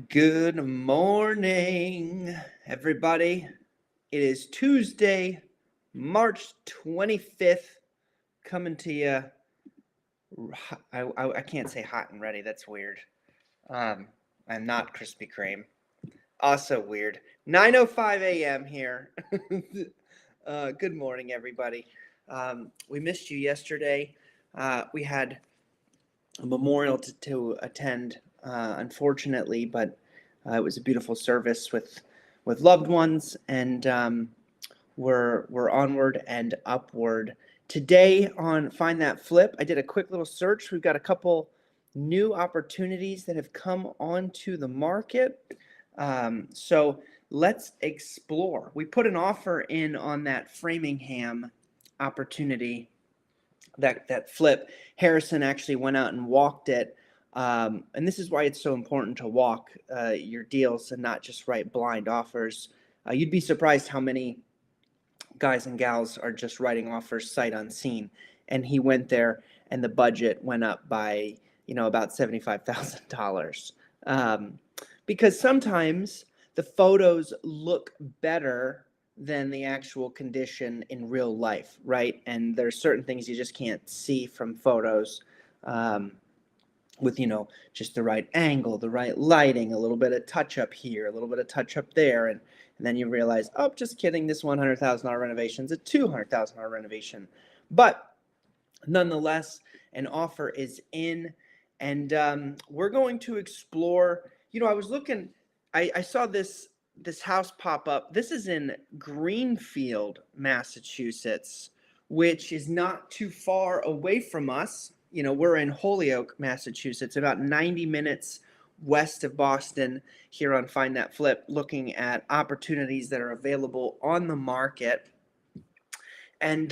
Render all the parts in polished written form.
Good morning, everybody. It is Tuesday, March 25th, coming to you. I can't say hot and ready. That's weird. I'm not Krispy Kreme. Also weird. 9:05 a.m. here. Good morning, everybody. We missed you yesterday. We had a memorial to attend, unfortunately, but it was a beautiful service with loved ones, and we're onward and upward. Today on Find That Flip, I did a quick little search. We've got a couple new opportunities that have come onto the market. So let's explore. We put an offer in on that Framingham opportunity, that flip. Harrison actually went out and walked it. And this is why it's so important to walk your deals and not just write blind offers. You'd be surprised how many guys and gals are just writing offers sight unseen. And he went there, and the budget went up by about $75,000, because sometimes the photos look better than the actual condition in real life, right? And there's certain things you just can't see from photos. With just the right angle, the right lighting, a little bit of touch up here, a little bit of touch up there, and then you realize, oh, just kidding, this $100,000 renovation is a $200,000 renovation. But nonetheless, an offer is in, and we're going to explore. I was looking, I saw this house pop up. This is in Greenfield, Massachusetts, which is not too far away from us. We're in Holyoke, Massachusetts, about 90 minutes west of Boston, here on Find That Flip, looking at opportunities that are available on the market. And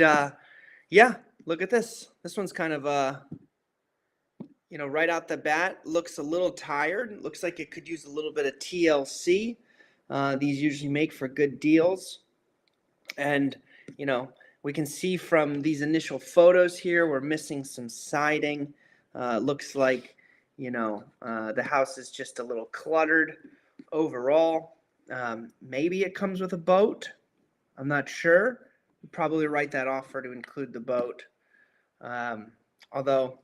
yeah, look at this. This one's kind of right out the bat, looks a little tired. Looks like it could use a little bit of TLC. These usually make for good deals. And, we can see from these initial photos here, we're missing some siding. Looks like, the house is just a little cluttered overall. Maybe it comes with a boat. I'm not sure. We'd probably write that offer to include the boat. Although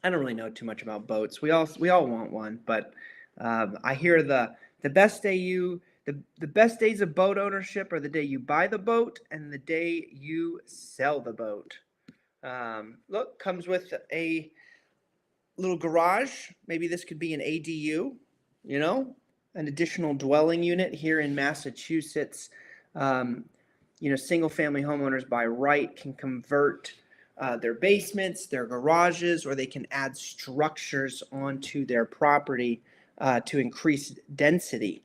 I don't really know too much about boats. We all want one, but I hear the best days of boat ownership are the day you buy the boat and the day you sell the boat. Look, comes with a little garage. Maybe this could be an ADU, an additional dwelling unit here in Massachusetts. Single family homeowners by right can convert their basements, their garages, or they can add structures onto their property to increase density,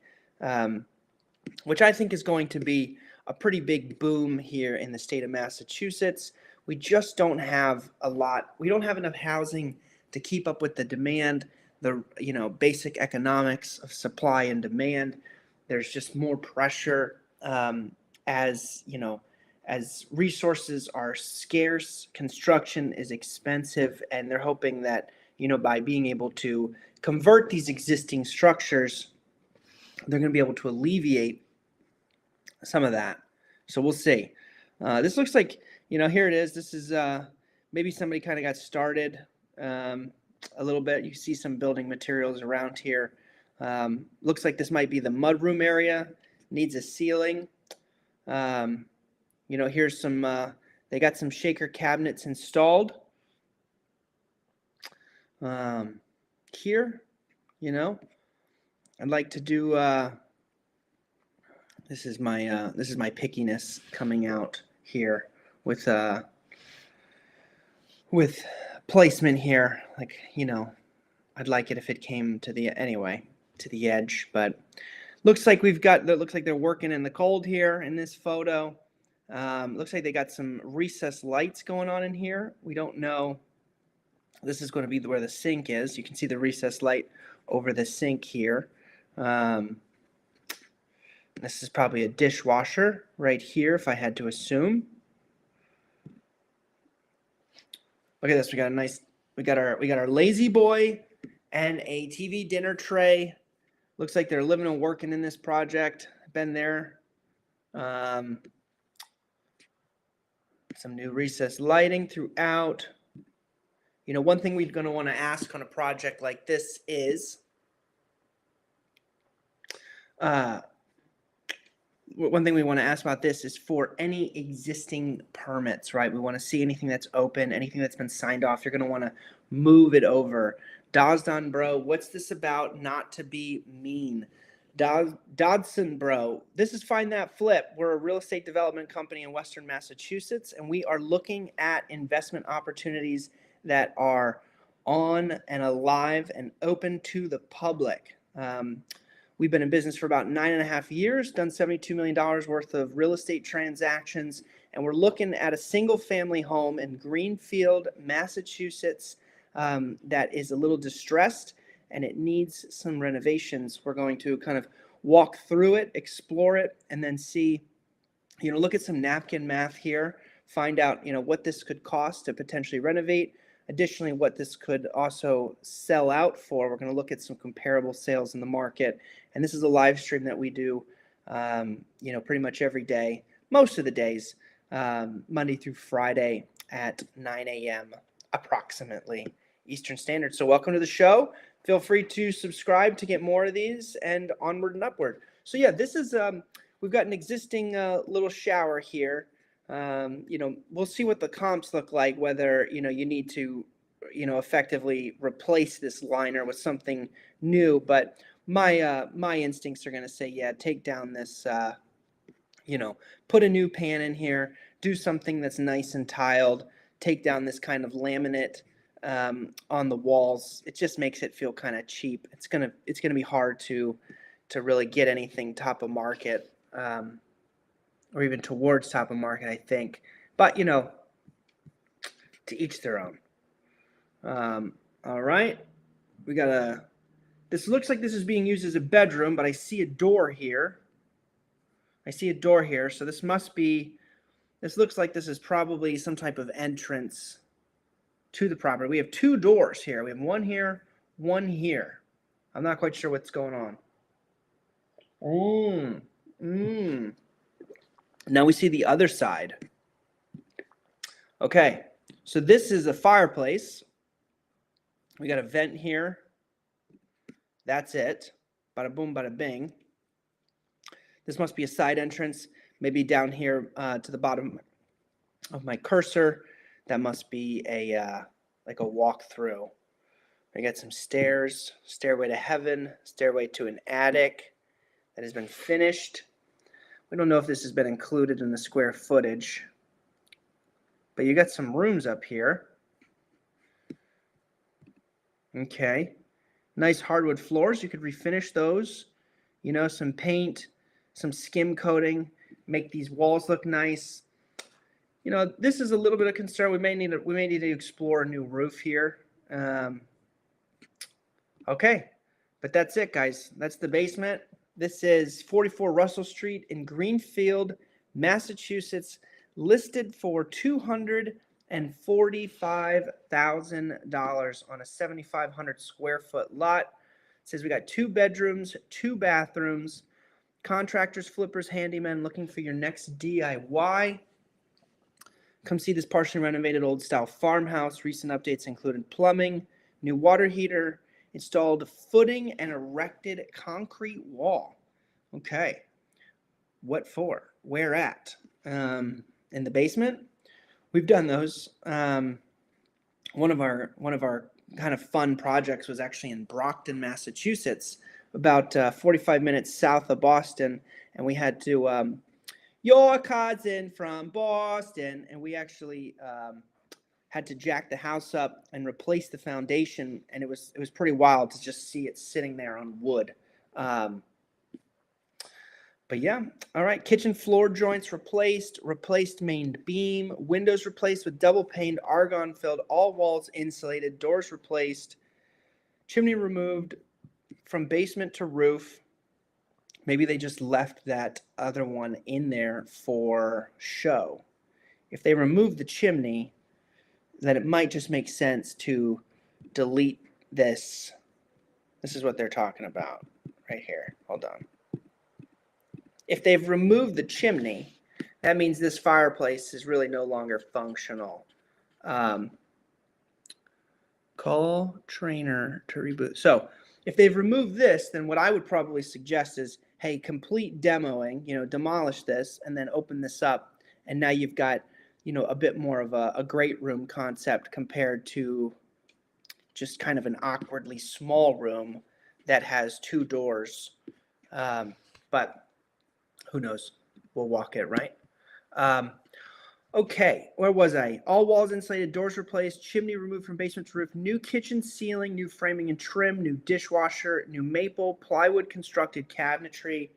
which I think is going to be a pretty big boom here in the state of Massachusetts. We just don't have we don't have enough housing to keep up with the demand, the basic economics of supply and demand. There's just more pressure, as resources are scarce, construction is expensive, and they're hoping that, by being able to convert these existing structures, they're going to be able to alleviate some of that. So we'll see. This looks like, here it is. This is maybe somebody kind of got started a little bit. You see some building materials around here. Looks like this might be the mudroom area. Needs a ceiling. Here's some, they got some shaker cabinets installed. Here, I'd like to do, this is my pickiness coming out here with placement here. Like, I'd like it if it came to the edge, but looks like they're working in the cold here in this photo. Looks like they got some recessed lights going on in here. We don't know. This is going to be where the sink is. You can see the recessed light over the sink here. This is probably a dishwasher right here, if I had to assume. Look at this. We got our lazy boy and a TV dinner tray. Looks like they're living and working in this project. Been there. Some new recessed lighting throughout. You know, one thing we're going to want to ask on a project like this is, one thing we want to ask about this is for any existing permits, right? We want to see anything that's open, anything that's been signed off. You're going to want to move it over. Dodson, bro, what's this about? Not to be mean. Dodson, bro, this is Find That Flip. We're a real estate development company in Western Massachusetts, and we are looking at investment opportunities that are on and alive and open to the public. We've been in business for about 9.5 years, done $72 million worth of real estate transactions, and we're looking at a single family home in Greenfield, Massachusetts, that is a little distressed and it needs some renovations. We're going to kind of walk through it, explore it, and then see, look at some napkin math here, find out, what this could cost to potentially renovate. Additionally, what this could also sell out for. We're going to look at some comparable sales in the market. And this is a live stream that we do, pretty much every day, most of the days, Monday through Friday at 9 a.m. approximately Eastern Standard. So welcome to the show. Feel free to subscribe to get more of these and onward and upward. So yeah, this is, we've got an existing little shower here. We'll see what the comps look like, whether, you need to, effectively replace this liner with something new. But my instincts are going to say, yeah, take down this, put a new pan in here, do something that's nice and tiled, take down this kind of laminate on the walls. It just makes it feel kind of cheap. It's gonna be hard to really get anything top of market. Or even towards top of market, I think. But, to each their own. All right. We got this looks like this is being used as a bedroom, but I see a door here. So this looks like this is probably some type of entrance to the property. We have two doors here. We have one here, one here. I'm not quite sure what's going on. Now we see the other side. Okay, so this is a fireplace. We got a vent here. That's it. Bada boom, bada bing. This must be a side entrance. Maybe down here to the bottom of my cursor. That must be like a walk-through. We got some stairs, stairway to heaven, stairway to an attic that has been finished. We don't know if this has been included in the square footage, but you got some rooms up here. Okay. Nice hardwood floors. You could refinish those. Some paint, some skim coating, make these walls look nice. This is a little bit of concern. We may need to explore a new roof here. Okay. But that's it, guys. That's the basement. This is 44 Russell Street in Greenfield, Massachusetts, listed for $245,000 on a 7,500 square foot lot. It says we got 2 bedrooms, 2 bathrooms, contractors, flippers, handymen looking for your next DIY. Come see this partially renovated old style farmhouse. Recent updates included plumbing, new water heater, installed footing, and erected concrete wall. Okay. What for? Where at? In the basement? We've done those. One of our kind of fun projects was actually in Brockton, Massachusetts, about 45 minutes south of Boston, and we had to your cousin from Boston, and we actually had to jack the house up and replace the foundation, and it was pretty wild to just see it sitting there on wood. But yeah, all right. Kitchen floor joints replaced main beam, windows replaced with double paned, argon filled, all walls insulated, doors replaced, chimney removed from basement to roof. Maybe they just left that other one in there for show. If they remove the chimney, then it might just make sense to delete this. This is what they're talking about. right here. Hold on. If they've removed the chimney, that means this fireplace is really no longer functional. Call trainer to reboot. So if they've removed this, then what I would probably suggest is, hey, complete demoing, demolish this and then open this up. And now you've got, a bit more of a great room concept compared to just kind of an awkwardly small room that has 2 doors. But who knows? We'll walk it, right? Okay, where was I? All walls insulated, doors replaced, chimney removed from basement to roof, new kitchen ceiling, new framing and trim, new dishwasher, new maple, plywood constructed cabinetry,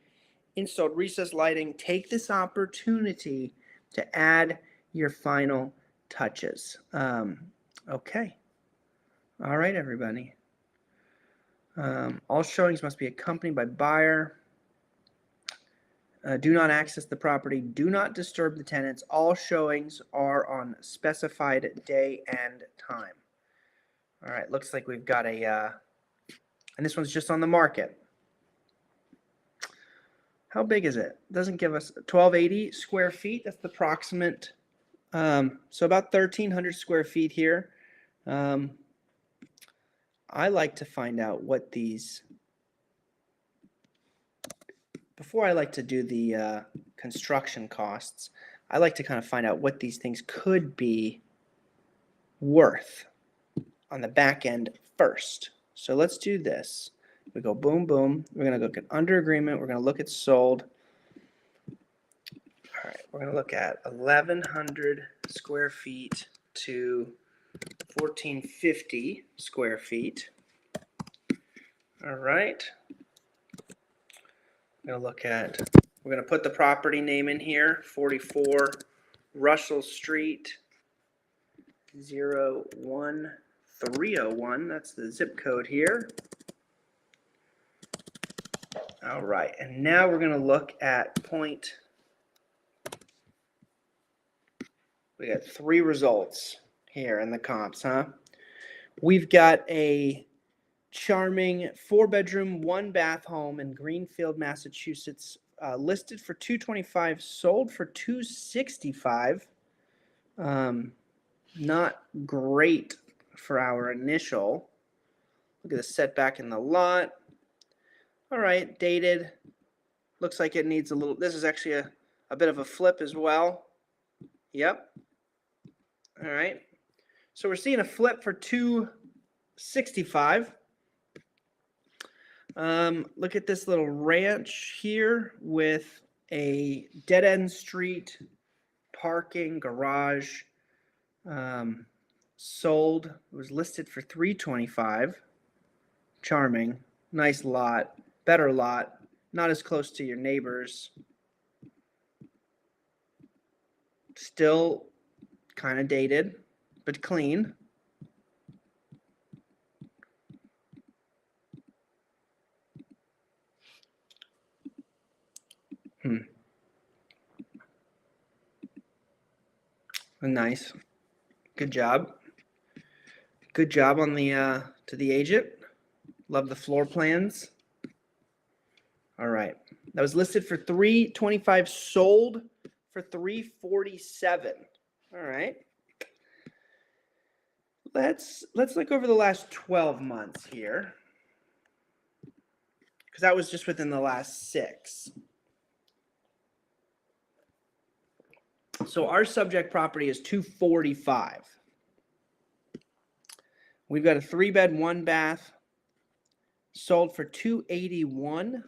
installed recessed lighting. Take this opportunity to add your final touches. Okay. All right, everybody. All showings must be accompanied by buyer. Do not access the property. Do not disturb the tenants. All showings are on specified day and time. All right, looks like we've got and this one's just on the market. How big is it? Doesn't give us 1280 square feet. That's the approximate. So about 1,300 square feet here. I like to find out what these. Before I like to do the construction costs, I like to kind of find out what these things could be worth on the back end first. So let's do this. We go boom, boom. We're going to look at under agreement. We're going to look at sold. All right, we're going to look at 1,100 square feet to 1,450 square feet. All right. We're going to put the property name in here, 44 Russell Street, 01301. That's the zip code here. All right, and now we're going to look at point. We got 3 results here in the comps, huh? We've got a charming 4-bedroom, 1-bath home in Greenfield, Massachusetts, listed for $225, sold for $265. Not great for our initial. Look at the setback in the lot. All right, dated. Looks like it needs a little. This is actually a bit of a flip as well. Yep. All right. So we're seeing a flip for $265. Look at this little ranch here with a dead-end street, parking, garage. Sold. It was listed for $325. Charming. Nice lot. Better lot. Not as close to your neighbors. Still kind of dated, but clean. Nice. Good job. Good job on the to the agent. Love the floor plans. All right. That was listed for $325, sold for $347. All right. Let's look over the last 12 months here, because that was just within the last 6. So our subject property is $245. We've got a 3-bed, 1-bath, sold for $281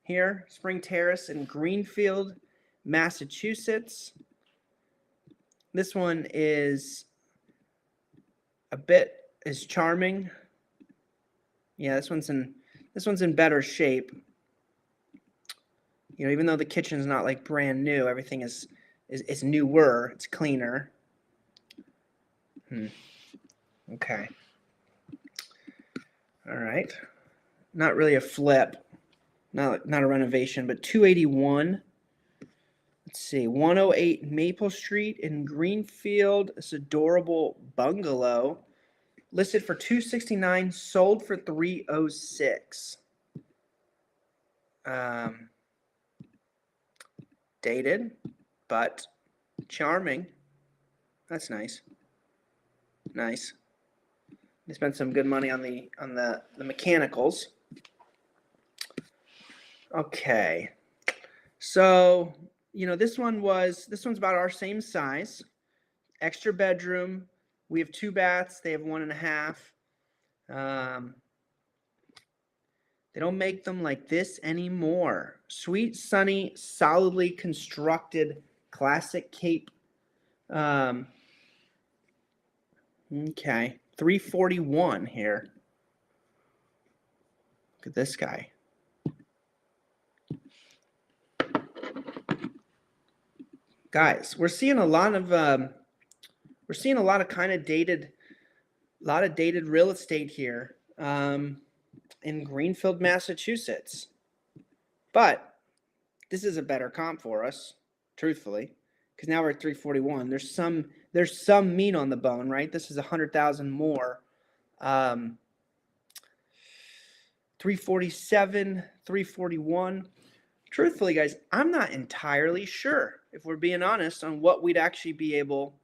here, Spring Terrace in Greenfield, Massachusetts. This one is charming. Yeah, this one's in better shape. Even though the kitchen's not like brand new, everything is newer, it's cleaner. Okay. All right. Not really a flip. Not a renovation, but $281. Let's see. 108 Maple Street in Greenfield. This adorable bungalow. Listed for $269, sold for $306. Dated, but charming. That's nice. Nice. They spent some good money on the mechanicals. Okay. So, this one's about our same size. Extra bedroom. We have 2 baths. They have 1.5. They don't make them like this anymore. Sweet, sunny, solidly constructed, classic Cape. Okay, 341 here. Look at this guy. Guys, we're seeing a lot of kind of dated real estate here in Greenfield, Massachusetts. But this is a better comp for us, truthfully, because now we're at 341. There's some meat on the bone, right? This is 100,000 more. 347, 341. Truthfully, guys, I'm not entirely sure, if we're being honest, on what we'd actually be able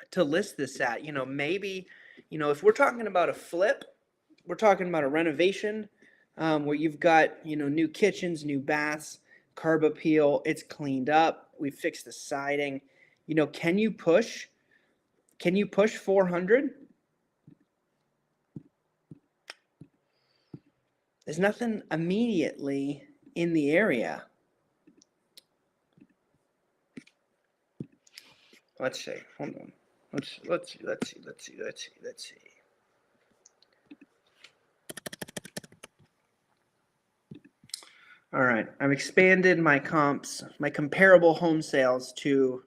to list this at. Maybe, if we're talking about a flip, we're talking about a renovation where you've got, new kitchens, new baths, curb appeal, it's cleaned up, we fixed the siding. Can you push 400? There's nothing immediately in the area. Let's see. Hold on. Let's see. All right. I've expanded my comps, my comparable home sales to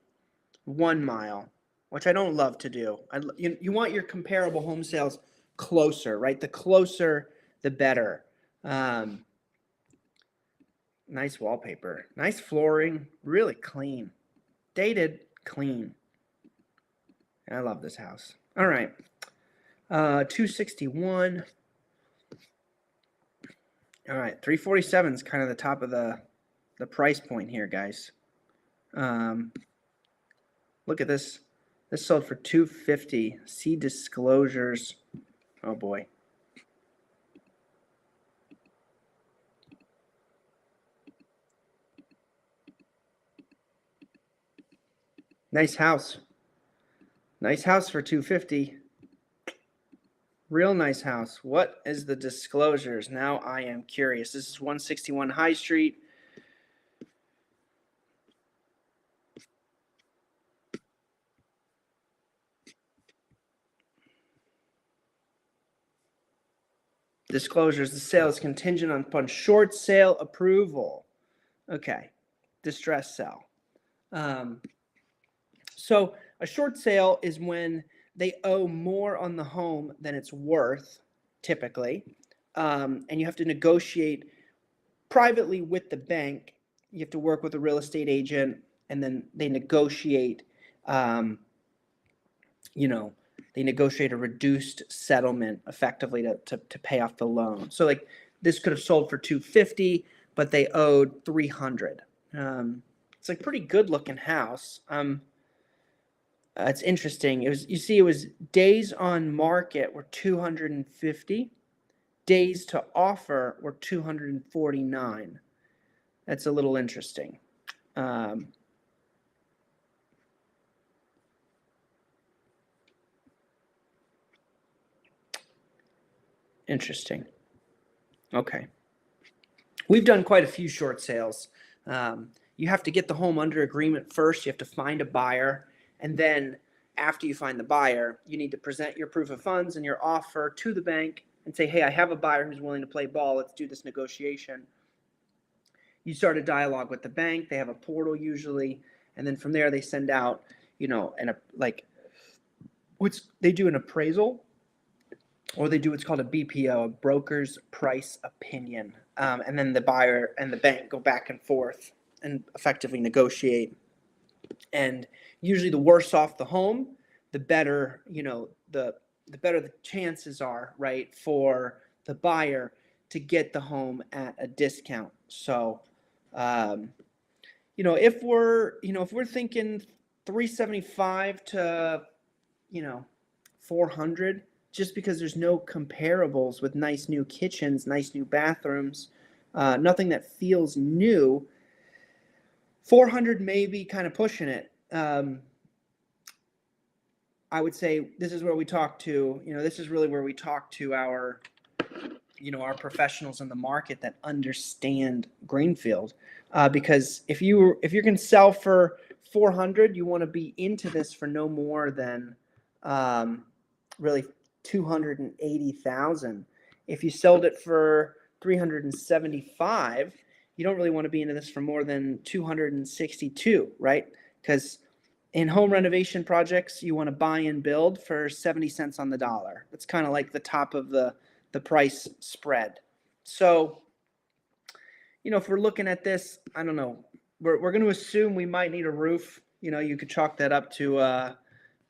1 mile, which I don't love to do. You want your comparable home sales closer, right? The closer, the better. Nice wallpaper, nice flooring, really clean, dated, clean. I love this house. All right, 261. All right, 347 is kind of the top of the price point here, guys. Look at this. This sold for 250. See disclosures. Oh boy. Nice house. Nice house for 250. Real nice house. What is the disclosures? Now I am curious. This is 161 High Street. Disclosures. The sale is contingent upon short sale approval. Okay. Distress sell. So a short sale is when they owe more on the home than it's worth, typically, and you have to negotiate privately with the bank. You have to work with a real estate agent, and then they negotiate, they negotiate a reduced settlement effectively to pay off the loan. So like this could have sold for 250, but they owed 300. It's like pretty good looking house. It's interesting. It was days on market were 250. Days to offer were 249. That's a little interesting. Interesting. Okay. We've done quite a few short sales. You have to get the home under agreement first. You have to find a buyer. And then after you find the buyer, you need to present your proof of funds and your offer to the bank and say, hey, I have a buyer who's willing to play ball. Let's do this negotiation. You start a dialogue with the bank. They have a portal usually. And then from there, they send out, they do an appraisal, or they do what's called a BPO, a broker's price opinion. And then the buyer and the bank go back and forth and effectively negotiate. And usually the worse off the home, the better, the better the chances are, right, for the buyer to get the home at a discount. So, if we're thinking 375 to 400, just because there's no comparables with nice new kitchens, nice new bathrooms, nothing that feels new. 400 may be kind of pushing it. I would say this is where we talk to, this is really where we talk to our professionals in the market that understand Greenfield. Because if you can sell for 400, you want to be into this for no more than really 280,000. If you sold it for 375, you don't really want to be into this for more than 262, right? Because in home renovation projects, you want to buy and build for 70 cents on the dollar. That's kind of like the top of the price spread. So, if we're looking at this, I don't know, we're going to assume we might need a roof. You could chalk that up to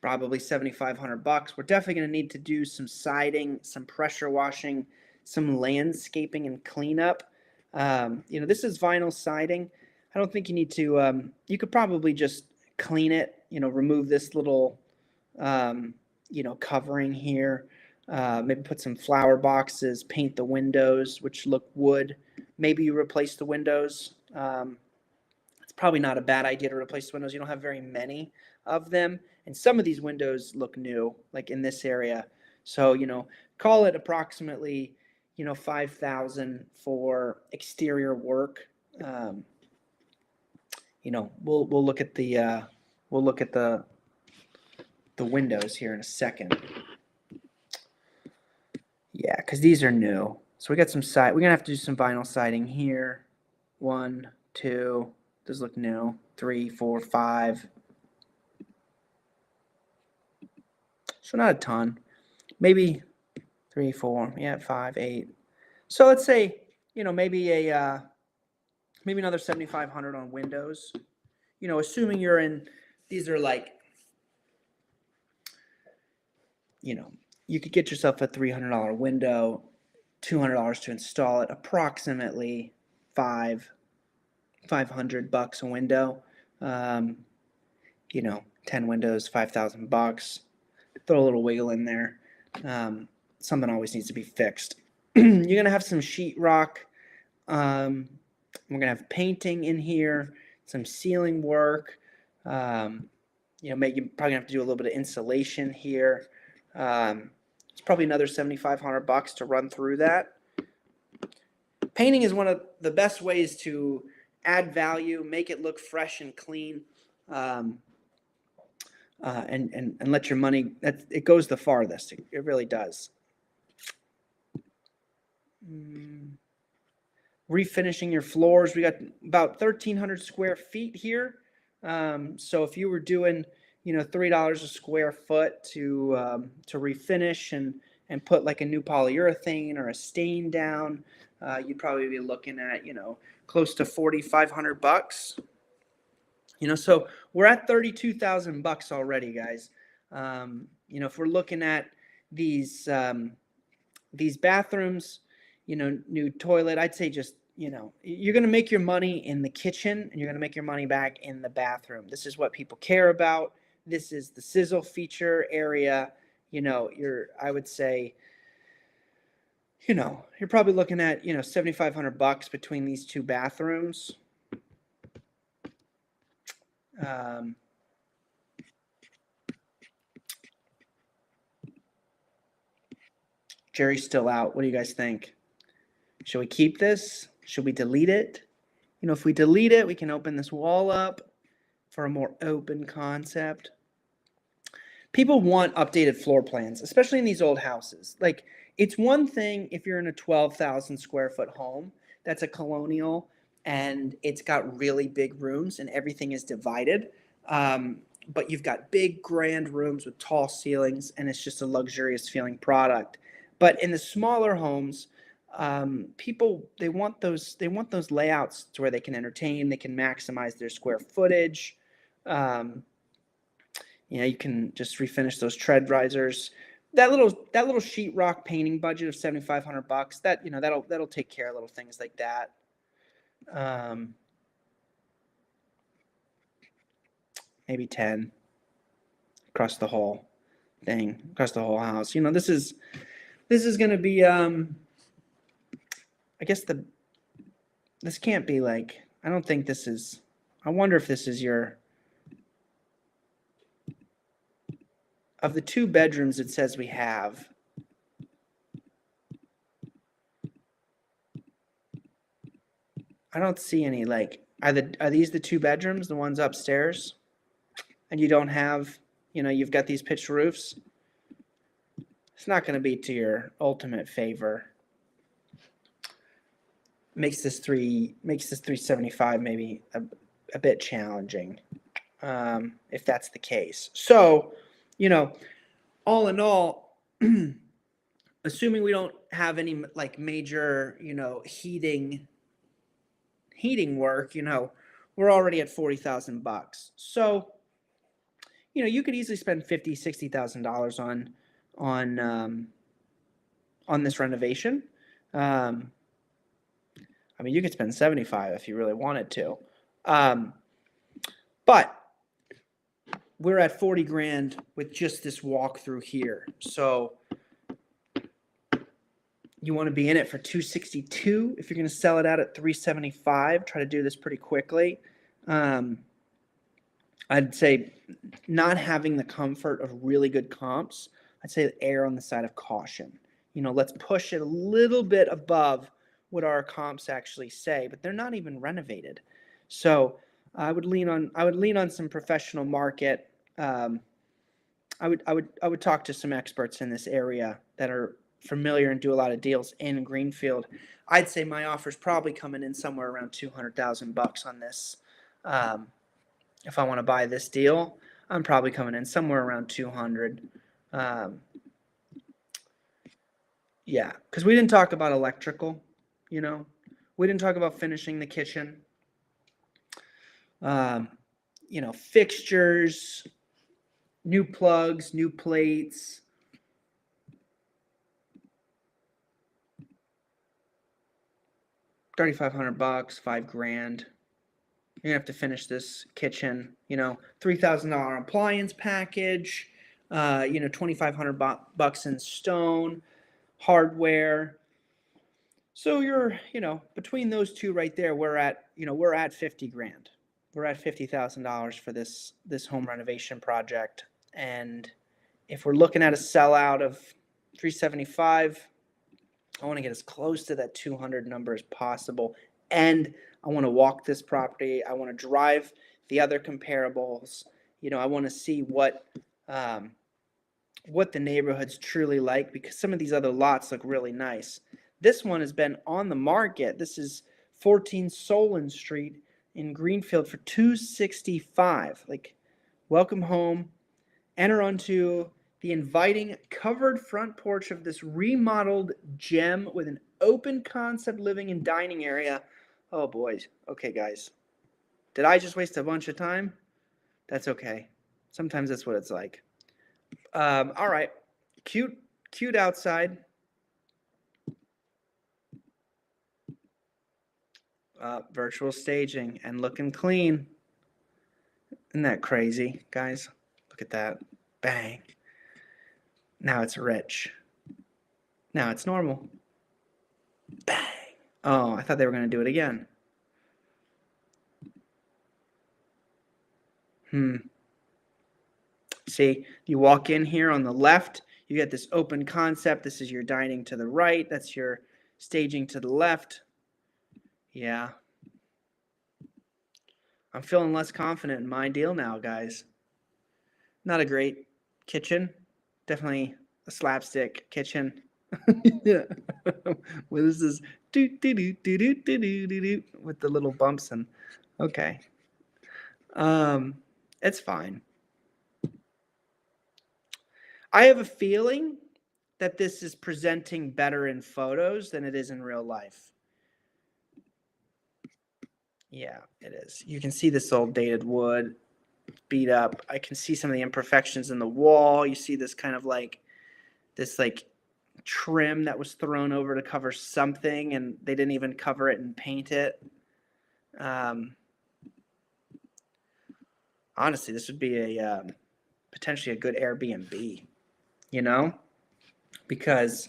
probably $7,500. We're definitely going to need to do some siding, some pressure washing, some landscaping and cleanup. This is vinyl siding. I don't think you need to, you could probably just clean it, remove this little, covering here. Maybe put some flower boxes, paint the windows, which look wood. Maybe you replace the windows. It's probably not a bad idea to replace the windows. You don't have very many of them. And some of these windows look new, like in this area. So, call it approximately, $5,000 for exterior work. We'll look at the windows here in a second. Yeah, because these are new. So we got some side. We're gonna have to do some vinyl siding here. 1, 2. Those look new. 3, 4, 5. So not a ton. Maybe 3, 4. Yeah, 5, 8. So let's say maybe another 7,500 on windows. Assuming you're in. These are like. You could get yourself a $300 window, $200 to install it, approximately $500 a window. 10 windows, $5,000. Throw a little wiggle in there. Something always needs to be fixed. You're gonna have some sheetrock. We're gonna have painting in here, some ceiling work. Maybe you're probably gonna have to do a little bit of insulation here. It's probably another $7,500 to run through that. Painting is one of the best ways to add value, make it look fresh and clean, and let your money. It goes the farthest. It really does. Refinishing your floors. We got about 1,300 square feet here. So if you were doing $3 a square foot to refinish and put like a new polyurethane or a stain down, you'd probably be looking at close to $4,500. So we're at $32,000 already, guys. If we're looking at these bathrooms, new toilet, I'd say just you're going to make your money in the kitchen and you're going to make your money back in the bathroom. This is what people care about. This is the sizzle feature area. I would say, you're probably looking at, $7,500 between these two bathrooms. Jerry's still out. What do you guys think? Should we keep this? Should we delete it? If we delete it, we can open this wall up for a more open concept. People want updated floor plans, especially in these old houses. Like, it's one thing if you're in a 12,000 square foot home that's a colonial and it's got really big rooms and everything is divided. But you've got big, grand rooms with tall ceilings and it's just a luxurious feeling product. But in the smaller homes, people, they want those layouts to where they can entertain, they can maximize their square footage. You can just refinish those tread risers, that little sheetrock painting budget of $7,500, that, you know, that'll take care of little things like that. Maybe 10 across the whole thing, across the whole house. You know, this is going to be, I guess this can't be like, I don't think this is, I wonder if this is your, of the 2 bedrooms it says we have, I don't see any, like, are these the 2 bedrooms, the ones upstairs? And you don't have, you know, you've got these pitched roofs? It's not going to be to your ultimate favor. Makes this 375 maybe a bit challenging, if that's the case. So, you know, all in all, assuming we don't have any like major, you know, heating work, you know, we're already at $40,000. So, you know, you could easily spend $50,000-$60,000 on this renovation. I mean, you could spend 75 if you really wanted to. But we're at 40 grand with just this walkthrough here. So you want to be in it for 262. If you're going to sell it out at 375, try to do this pretty quickly. I'd say not having the comfort of really good comps, I'd say err on the side of caution. You know, let's push it a little bit above what our comps actually say, but they're not even renovated. So I would lean on some professional market. I would talk to some experts in this area that are familiar and do a lot of deals in Greenfield. I'd say my offer's probably coming in somewhere around $200,000 on this. If I want to buy this deal, I'm probably coming in somewhere around 200. Yeah, because we didn't talk about electrical, you know. We didn't talk about finishing the kitchen. You know, fixtures, new plugs, new plates. $3,500, $5,000. You're gonna have to finish this kitchen. You know, $3,000 appliance package. You know, $2,500 in stone, hardware. So you're, you know, between those two right there, we're at 50 grand. We're at $50,000 for this home renovation project. And if we're looking at a sellout of 375, I want to get as close to that 200 number as possible. And I want to walk this property. I want to drive the other comparables. You know, I want to see what the neighborhood's truly like, because some of these other lots look really nice. This one has been on the market. This is 14 Solon Street in Greenfield for $265. Like, welcome home. Enter onto the inviting covered front porch of this remodeled gem with an open concept living and dining area. Oh, boys. Okay, guys. Did I just waste a bunch of time? That's okay. Sometimes that's what it's like. All right. Cute outside. Virtual staging and looking clean. Isn't that crazy, guys? Look at that. Bang. Now it's rich. Now it's normal. Bang. Oh, I thought they were going to do it again. See, you walk in here on the left, you get this open concept. This is your dining to the right. That's your staging to the left. Yeah. I'm feeling less confident in my deal now, guys. Not a great kitchen. Definitely a slapstick kitchen. Yeah. Well, this is with the little bumps and okay. It's fine. I have a feeling that this is presenting better in photos than it is in real life. Yeah, it is. You can see this old dated wood, beat up. I can see some of the imperfections in the wall. You see this kind of like this like trim that was thrown over to cover something, and they didn't even cover it and paint it. Honestly, this would be a potentially a good Airbnb, you know, because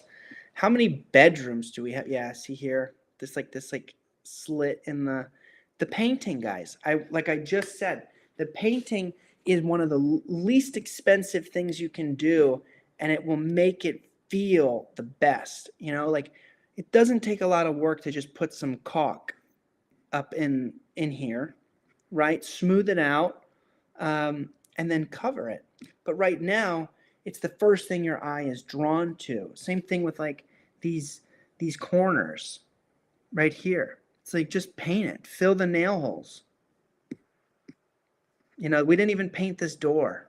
how many bedrooms do we have? Yeah, see here, this like slit in the painting, guys. I just said, the painting is one of the least expensive things you can do, and it will make it feel the best. You know, like it doesn't take a lot of work to just put some caulk up in here, right? Smooth it out, and then cover it. But right now, it's the first thing your eye is drawn to. Same thing with like these corners right here. It's like, just paint it, fill the nail holes. You know, we didn't even paint this door.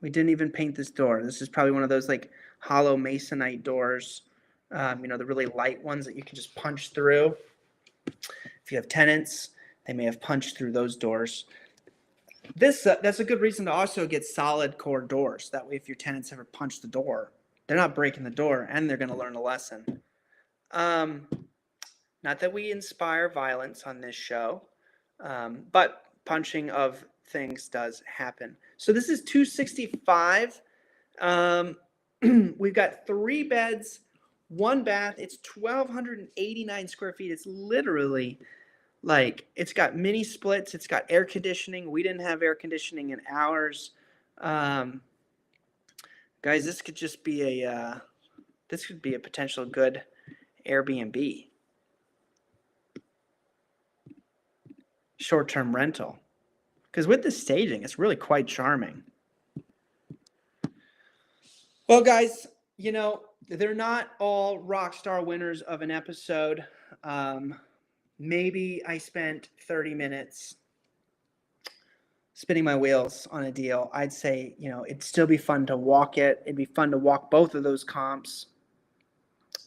This is probably one of those like hollow masonite doors, you know, the really light ones that you can just punch through. If you have tenants, they may have punched through those doors. That's a good reason to also get solid core doors. That way, if your tenants ever punch the door, they're not breaking the door, and they're going to learn a lesson. Not that we inspire violence on this show, but punching of things does happen. So this is 265. We've got 3 beds, 1 bath. It's 1,289 square feet. It's literally like, it's got mini splits. It's got air conditioning. We didn't have air conditioning in ours. Guys, this could just be a potential good Airbnb. Short-term rental. Because with the staging, it's really quite charming. Well, guys, you know, they're not all Rockstar winners of an episode. Maybe I spent 30 minutes spinning my wheels on a deal. I'd say, you know, it'd still be fun to walk it. It'd be fun to walk both of those comps,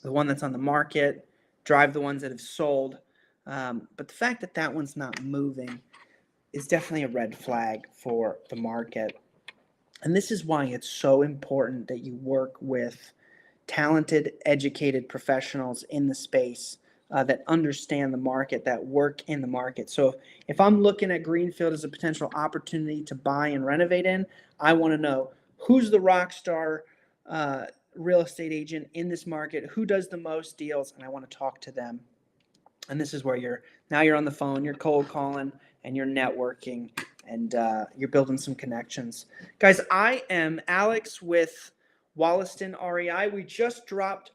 the one that's on the market, drive the ones that have sold. But the fact that that one's not moving is definitely a red flag for the market. And this is why it's so important that you work with talented, educated professionals in the space that understand the market, that work in the market. So if I'm looking at Greenfield as a potential opportunity to buy and renovate in, I want to know who's the Rockstar real estate agent in this market, who does the most deals, and I want to talk to them. And this is where you're on the phone, you're cold calling, and you're networking, and you're building some connections. Guys, I am Alex with Wollaston REI. We just dropped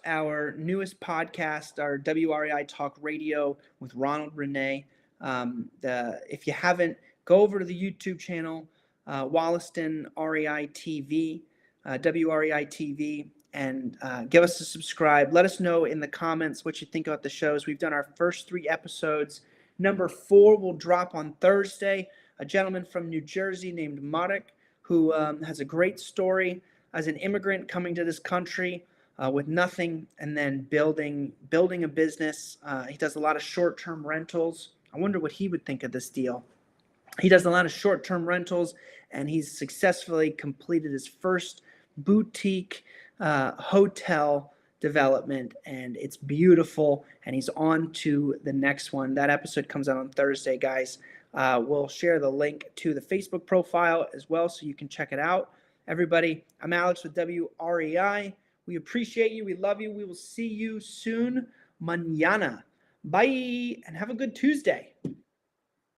our newest podcast, our WREI Talk Radio with Ronald Renee. If you haven't, go over to the YouTube channel, Wollaston REI TV, WREI TV, and give us a subscribe. Let us know in the comments what you think about the shows. We've done our first 3 episodes. Number 4 will drop on Thursday. A gentleman from New Jersey named Marek, who has a great story as an immigrant coming to this country with nothing, and then building a business. He does a lot of short-term rentals. I wonder what he would think of this deal. He does a lot of short-term rentals, and he's successfully completed his first boutique hotel development, and it's beautiful, and he's on to the next one. That episode comes out on Thursday, guys. We'll share the link to the Facebook profile as well, so you can check it out. Everybody, I'm Alex with WREI. We appreciate you. We love you. We will see you soon. Mañana. Bye, and have a good Tuesday.